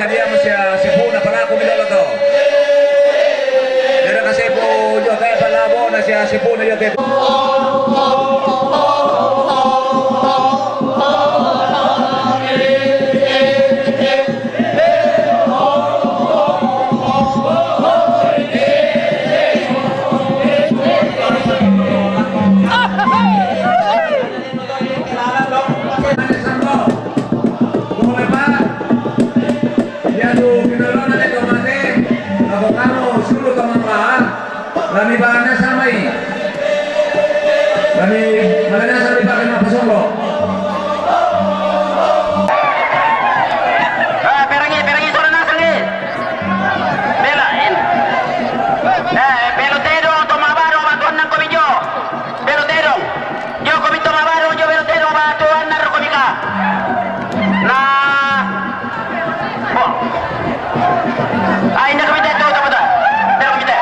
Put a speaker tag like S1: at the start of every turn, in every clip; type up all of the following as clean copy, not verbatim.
S1: sa dia masya Cebu na pala kumilala to. Dira ka Cebu yo kay palabo na siya Cebu na yo kay. Kami bahannya sama ini. Kami bahannya sama dipakai apa solo?
S2: Perangi suara nasang ni. Belain. Pelotero tomabaro batuan ng komidyo. Pelotero. Yo komito mabaro yo pelotero batuan na rokomika. Na. Oh. Ay na komite to tamata. Na komite.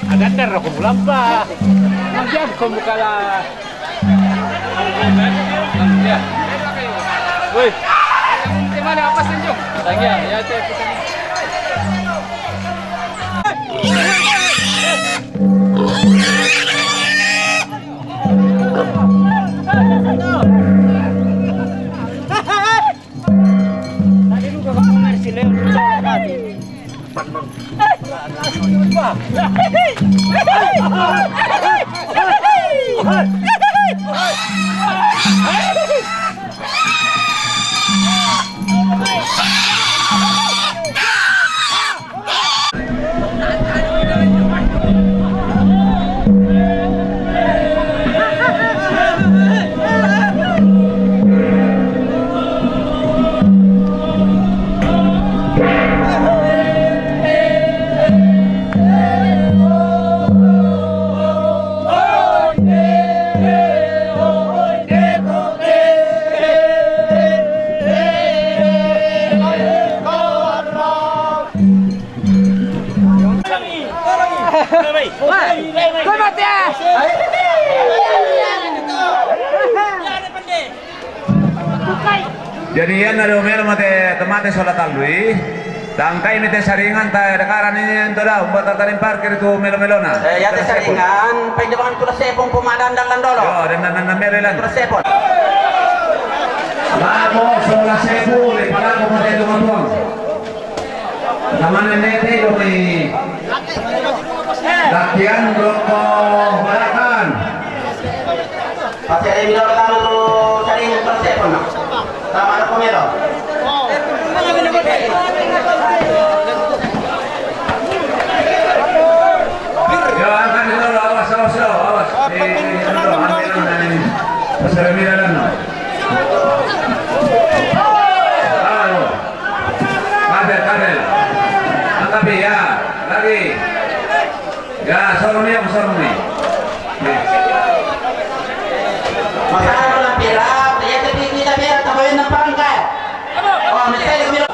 S3: Agad ako mulamba. Nandiyan ko mukala. Uy. Di mana apa senjo? Tanya, ya cek. Tadi lu gak pernah si Leo Kau mati ah.
S1: Jadi yan na lumero mate tomate sola talui. Tangkay mite saringan ta dekaran ini ento dah buat tarin parkir itu melo-melona.
S2: Ya te saringan, penjabangan tulas sepong pumadandalan dolo.
S1: Yo, dan na merelan.
S2: Tulas sepong.
S1: Labo sola sepu le palago mate tumatong. Naman nete do ni. Latihan roko balakan.
S2: Pasti ada minor kamu tu saringan tulas sepong. Sama ada pomelo.
S1: Yo, angkat dulu, awas. Pasar miralan. Ayo. Kadel. Angkat ya, lagi. Ya, sorong ni.
S2: Masalah lang pira, ya te kita pira taboy ng pangkat. Oh, mesay kumilo.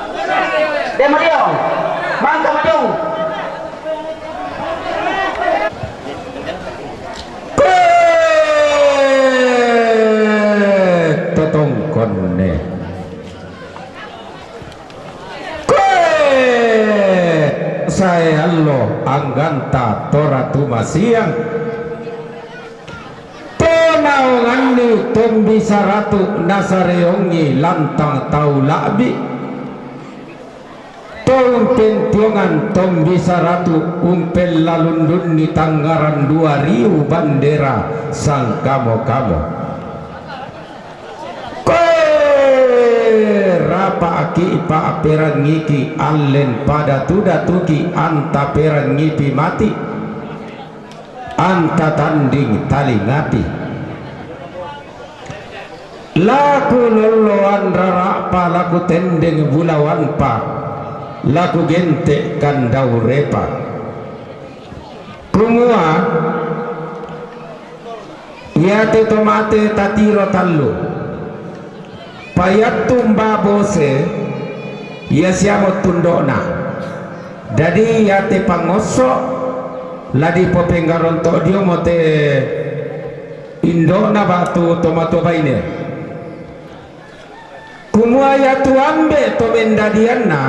S2: Demo diyo. Mangka mo diyo.
S4: Totongkonne saya Allah angganta toratu masiang tonaonganni tombisaratu nasareongi lantang tau labi tolong pentiongan tombisaratu umpel lalundunni tanggaran 2000 bandera sang kamo-kamo rapa aki pa perang ngiki allen pada tuda tuki anta perang ngipi mati anta tanding tali ngati laku loloan rara pa laku tendeng bulawan pa laku gente kandau repa kumua ya te tomate tatiro tallu payat tumba bose ya siamo tundona jadi ya te pangoso ladi popenggaron to dio mote indona batu tomato baine kumua ya tuambe to mendadianna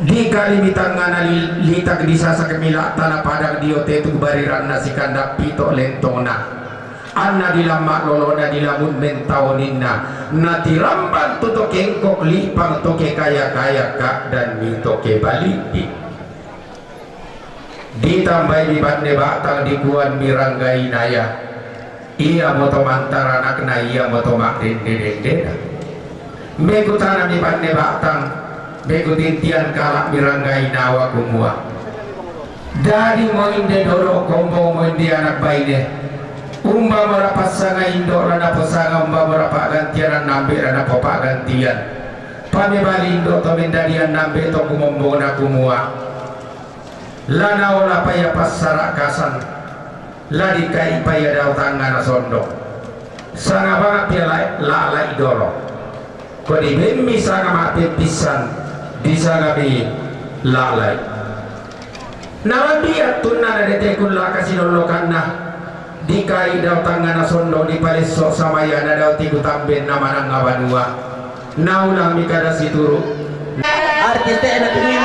S4: di kalimitangana litak disasa kemila tanah padang dio te tu bariran nasi kandak pito lentona anna dilama lolona dilamun mentauninna nati ramban tuto kengkok lipang toke kaya kak dan mitoke baliti ditambah di bande batang di kuan miranggai naya iya moto mantara nakna iya moto makrin dedendena megu tanam di bande batang megu tintian kalak miranggai nawa kumua dari moinde doro kombo moinde anak baine umba merapat sanga indo rana posanga umba merapat gantian nambe rana popak gantian pame balindo to mendalian nambe to kumombona kumua lana ola paya pasara kasan ladi kai paya dau tangana sondo sanga banga piala la idoro ko di bemmi sanga ma pisan di sanga bi lalai nawabi atunna de tekul la kasilolo kanna dikai daw tangana sondo di paleso samaya na daw tiku tamben na manang ngabanua naulang mikada situru
S2: Artiste na tingin